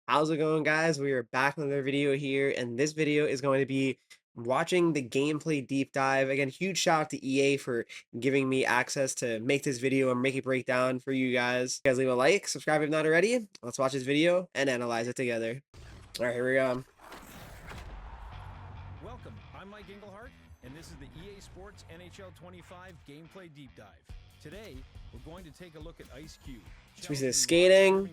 How's it going, guys? We are back with another video here, and this video is going to be watching the gameplay deep dive. Again, huge shout out to EA for giving me access to make this video and make it breakdown for you guys. You guys leave a like, subscribe if not already. Let's watch this video and analyze it together. All right, here we go. Welcome, I'm Mike Englehart, and this is the EA Sports NHL 25 Gameplay Deep Dive. Today, we're going to take a look at Ice Cube. So we see the skating,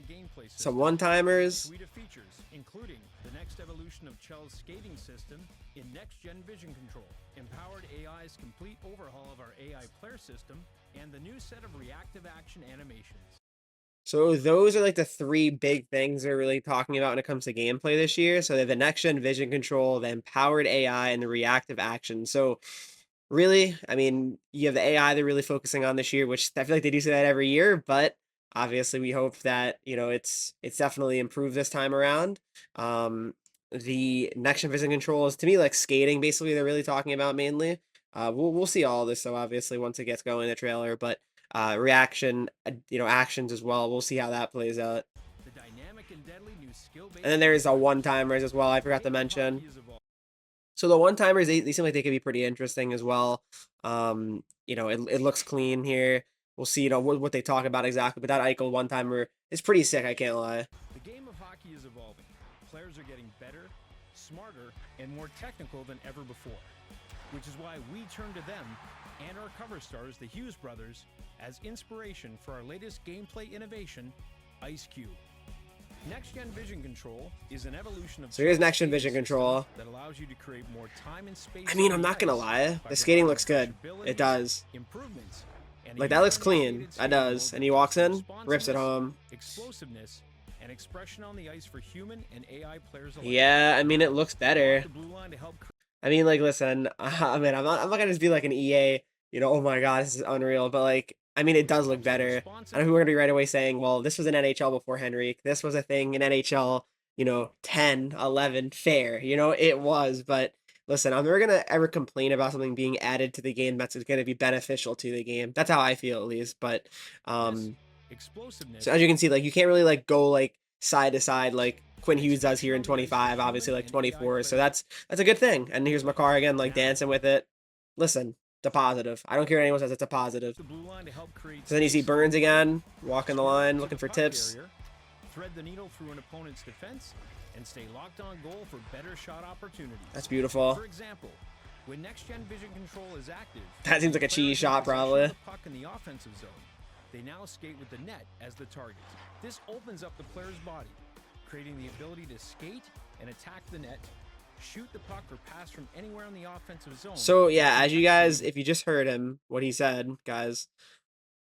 some one-timers. Suite of features, including the next evolution of Chell's skating system in next-gen vision control, empowered AI's complete overhaul of our AI player system, and the new set of reactive action animations. So those are like the three big things they're really talking about when it comes to gameplay this year. So they have the next-gen vision control, the empowered AI, and the reactive action. So really, I mean, you have the AI they're really focusing on this year, which I feel like they do say that every year, but obviously we hope that, it's definitely improved this time around. The next gen vision control is to me like skating, basically they're really talking about mainly. We'll see all this though, obviously, once it gets going in the trailer, but reaction, actions as well. We'll see how that plays out. The dynamic and deadly new skill-based And then there's a one-timers as well, I forgot to mention. So the one-timers, they seem like they could be pretty interesting as well. It looks clean here. We'll see, what they talk about exactly. But that Eichel one-timer is pretty sick, I can't lie. The game of hockey is evolving. Players are getting better, smarter, and more technical than ever before. Which is why we turn to them and our cover stars, the Hughes brothers, as inspiration for our latest gameplay innovation, Ice Cube. Next-gen vision control is an evolution of... So here's next-gen vision control. ...that allows you to create more time and space... I mean, I'm not gonna lie. The skating looks good. It does. Improvements. Like, that looks clean. That does. And he walks in, rips it home. Explosiveness and expression on the ice for human and AI players alike. Yeah, I mean, it looks better. I mean, like, listen, I mean, I'm not gonna just be like an EA, oh my god, this is unreal, but like, I mean, it does look better. I know who are gonna be right away saying, well, this was an NHL before Henreek. This was a thing in NHL, 10, 11, fair. It was, but listen, I'm never gonna ever complain about something being added to the game that's gonna be beneficial to the game. That's how I feel, at least. But so as you can see, like, you can't really like go like side to side like Quinn Hughes does here in 25, obviously like 24. So that's a good thing. And here's Makar again, like dancing with it. Listen, it's a positive. I don't care what anyone says, it's a positive. So then you see Burns again, walking the line, looking for tips. Thread the needle through an opponent's defense and stay locked on goal for better shot opportunities. That's beautiful. For example, when next-gen vision control is active, that seems like a cheese shot, probably. Puck in the offensive zone. They now skate with the net as the target. This opens up the player's body, creating the ability to skate and attack the net, shoot the puck, or pass from anywhere in the offensive zone. So yeah, as you guys, if you just heard him, what he said, guys,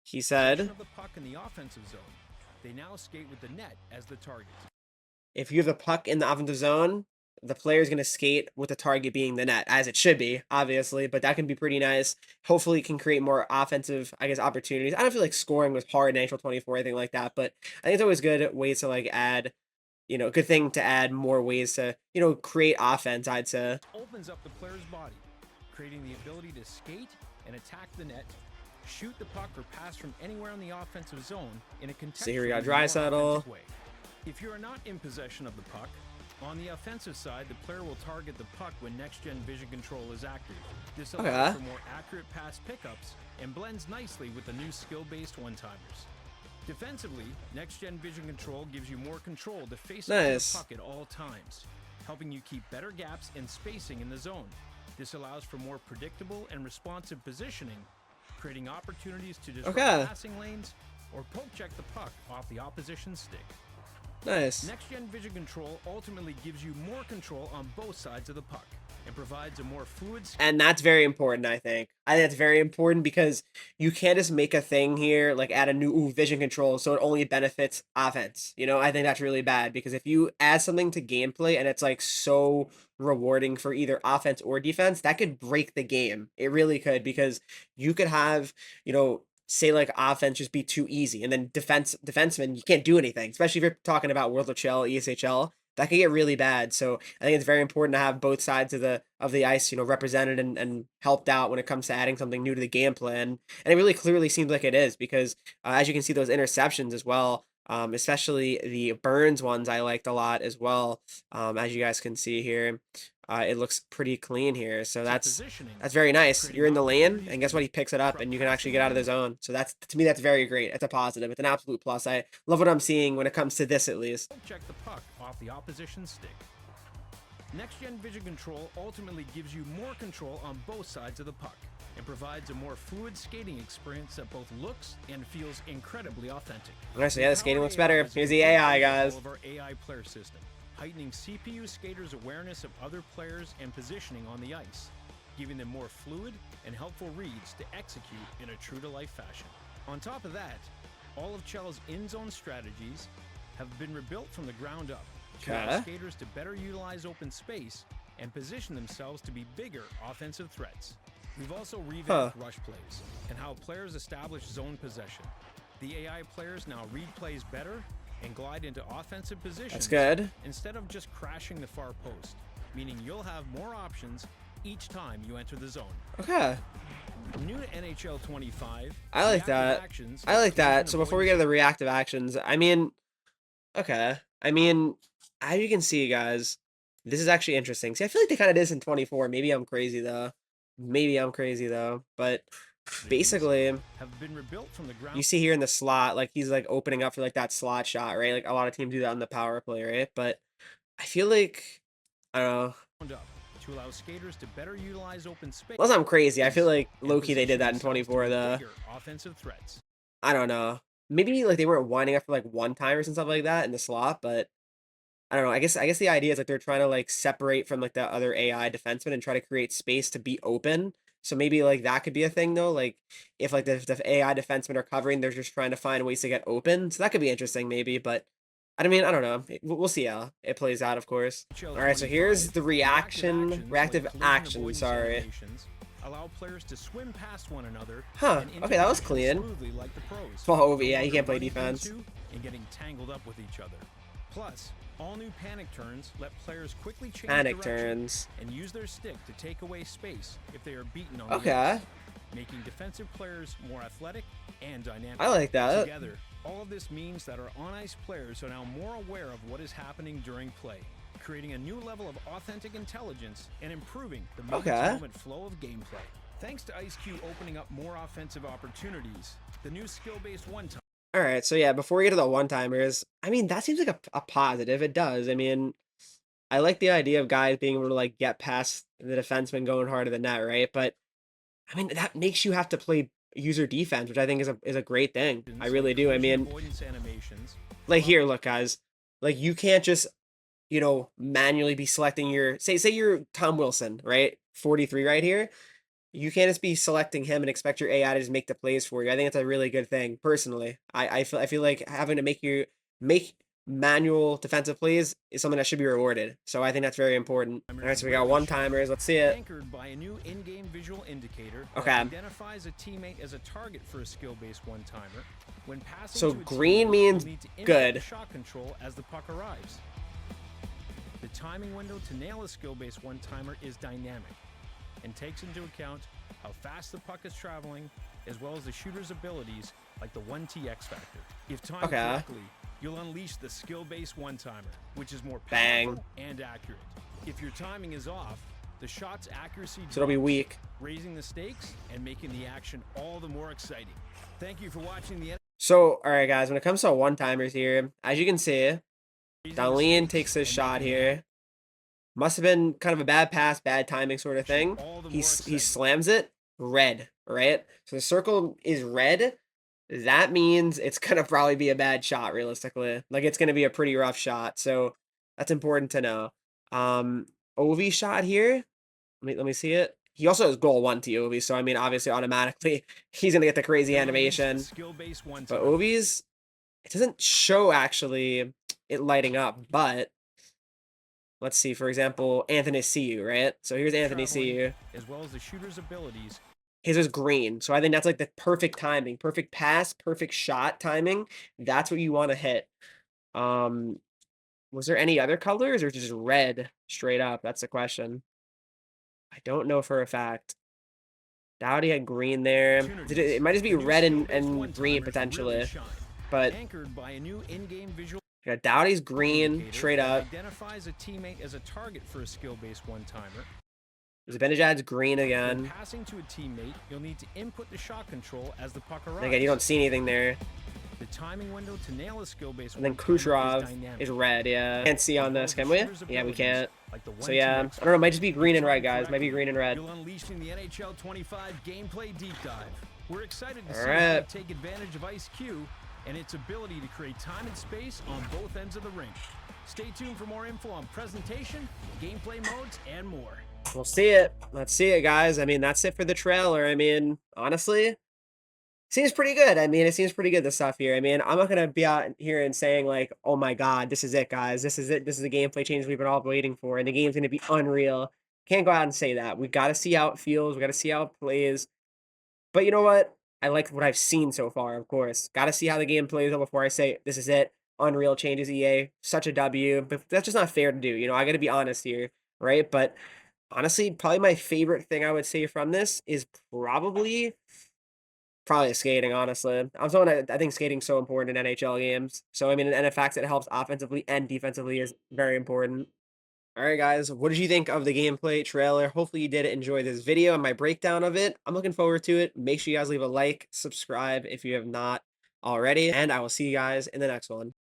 he said, of the puck in the offensive zone. They now skate with the net as the target. If you have the puck in the offensive zone, the player is going to skate with the target being the net, as it should be, obviously, but that can be pretty nice. Hopefully it can create more offensive, I guess, opportunities. I don't feel like scoring was hard in NHL 24 or anything like that, but I think it's always good ways to like add, good thing to add more ways to, create offense, I'd say. It opens up the player's body, creating the ability to skate and attack the net, shoot the puck, or pass from anywhere in the offensive zone in a contextually So here we got Draisaitl. way. If you are not in possession of the puck, on the offensive side, the player will target the puck when next-gen vision control is active. This allows for more accurate pass pickups and blends nicely with the new skill-based one-timers. Defensively, next-gen vision control gives you more control to face the puck at all times, helping you keep better gaps and spacing in the zone. This allows for more predictable and responsive positioning, creating opportunities to disrupt passing lanes or poke check the puck off the opposition's stick. Nice. Next-gen vision control ultimately gives you more control on both sides of the puck and provides a more fluid... And that's very important, I think. I think that's very important because you can't just make a thing here, like add a new vision control so it only benefits offense. I think that's really bad because if you add something to gameplay and it's like so rewarding for either offense or defense, that could break the game. It really could, because you could have, say like offense just be too easy, and then defensemen, you can't do anything, especially if you're talking about World of Shell, ESHL. That could get really bad. So I think it's very important to have both sides of the ice, represented and helped out when it comes to adding something new to the game plan. And it really clearly seems like it is, because as you can see, those interceptions as well, Especially the Burns ones I liked a lot as well. As you guys can see here, it looks pretty clean here. So that's very nice. You're in the lane, and guess what? He picks it up, and you can actually get out of the zone. So that's, to me, that's very great. It's a positive. It's an absolute plus. I love what I'm seeing when it comes to this, at least. Check the puck off the opposition stick. Next-gen vision control ultimately gives you more control on both sides of the puck and provides a more fluid skating experience that both looks and feels incredibly authentic. Alright, so yeah, the skating looks better. Here's the AI, guys. Of our AI player system, heightening CPU skaters' awareness of other players and positioning on the ice, giving them more fluid and helpful reads to execute in a true-to-life fashion. On top of that, all of Cello's in-zone strategies have been rebuilt from the ground up to allow skaters to better utilize open space and position themselves to be bigger offensive threats. We've also revamped rush plays and how players establish zone possession. The AI players now read plays better and glide into offensive positions. That's good. Instead of just crashing the far post, meaning you'll have more options each time you enter the zone. Okay. New to NHL 25. I like that. I like that. So before we get to the reactive actions, I mean, okay. I mean, as you can see, guys, this is actually interesting. See, I feel like they kind of did this in 24. Maybe I'm crazy, though. But basically, have been rebuilt from the ground. You see here in the slot, like, he's, like, opening up for, like, that slot shot, right? Like, a lot of teams do that on the power play, right? But I feel like, I don't know. To allow skaters to better utilize open space. Unless I'm crazy, I feel like low-key they did that in 24, though. Offensive threats. I don't know. Maybe, like, they weren't winding up for, like, one-timers and stuff like that in the slot, but I don't know. I guess the idea is, like, they're trying to, like, separate from, like, the other AI defensemen and try to create space to be open. So maybe, like, that could be a thing, though. Like, if, like, the AI defensemen are covering, they're just trying to find ways to get open. So that could be interesting, maybe. But, I mean, I don't know. We'll see how it plays out, of course. All right, so here's the reactive action, sorry. Allow players to swim past one another. Huh. Okay, that was clean. Like the pros. Oh, yeah, he can't play defense. And getting tangled up with each other. Plus, all new panic turns let players quickly change turns and use their stick to take away space if they are beaten on the ice, making defensive players more athletic and dynamic. I like that. Together, all of this means that our on-ice players are now more aware of what is happening during play, creating a new level of authentic intelligence and improving the moment-to-moment flow of gameplay. Thanks to IceQ opening up more offensive opportunities, the new skill-based one-time. All right, so yeah, before we get to the one-timers, I mean, that seems like a positive. It does. I mean, I like the idea of guys being able to, like, get past the defenseman going hard to the net, right? But, I mean, that makes you have to play user defense, which I think is a great thing. I really do. I mean, like, here, look, guys. Like, you can't just, you know, manually be selecting your... Say you're Tom Wilson, right? 43 right here. You can't just be selecting him and expect your AI to just make the plays for you. I think it's a really good thing, personally. I feel like having to make manual defensive plays is something that should be rewarded. So I think that's very important. All right, so we got one-timers. Let's see it. Anchored by a new in-game visual indicator that identifies a teammate as a target for a skill-based one-timer. When passing so green means good. Shot control as the puck arrives. The timing window to nail a skill-based one-timer is dynamic and takes into account how fast the puck is traveling, as well as the shooter's abilities, like the 1T X factor. If timed correctly, you'll unleash the skill-based one-timer, which is more powerful and accurate. If your timing is off, the shot's accuracy drops, so it'll be weak, raising the stakes and making the action all the more exciting. Thank you for watching the... So, all right, guys, when it comes to one-timers here, as you can see, Darlene takes this shot here. Must have been kind of a bad pass, bad timing sort of thing. He slams it, red, right? So the circle is red. That means it's going to probably be a bad shot, realistically. Like, it's going to be a pretty rough shot. So that's important to know. Ovi shot here. Let me see it. He also has goal 1 to Ovi. So, I mean, obviously, automatically, he's going to get the crazy animation. But Ovi's, it doesn't show, actually, it lighting up, but... Let's see, for example, Anthony Ciu, right? So here's Anthony Ciu. As well as the shooter's abilities. His is green. So I think that's like the perfect timing. Perfect pass, perfect shot timing. That's what you want to hit. Was there any other colors or just red straight up? That's the question. I don't know for a fact. Dowdy had green there. It might just be red and green potentially. But anchored by a new in-game visual got Doughty's green indicator straight that up. identifies a teammate as a target for a skill-based one-timer. Zibanejad's green When again. passing to a teammate, you'll need to input the shot control as the puck arrives. And again, you don't see anything there. The timing window to nail a skill-based And then one-timer Kucherov dynamic. is red, yeah. Can't see on this, can we? Yeah, we can't. Like the So yeah, I 1-2X don't know, it might just be green and red, guys. Might be green and red. You'll unleash in the NHL 25 gameplay deep dive. We're excited to All see right. how you take advantage of Ice Q and its ability to create time and space on both ends of the rink. Stay tuned for more info on presentation, gameplay modes, and more. We'll see it. Let's see it, guys. I mean, that's it for the trailer. I mean, honestly, seems pretty good. I mean, it seems pretty good, the stuff here. I mean, I'm not going to be out here and saying, like, oh my God, this is it, guys. This is it. This is the gameplay change we've been all waiting for, and the game's going to be unreal. Can't go out and say that. We got to see how it feels. We got to see how it plays. But you know what? I like what I've seen so far, of course. Got to see how the game plays out before I say, this is it. Unreal changes EA. Such a W. But that's just not fair to do. You know, I got to be honest here, right? But honestly, probably my favorite thing I would say from this is probably skating, honestly. I'm someone I think skating's so important in NHL games. So, I mean, and the fact that it helps offensively and defensively is very important. All right, guys, what did you think of the gameplay trailer? Hopefully you did enjoy this video and my breakdown of it. I'm looking forward to it. Make sure you guys leave a like, subscribe if you have not already, and I will see you guys in the next one.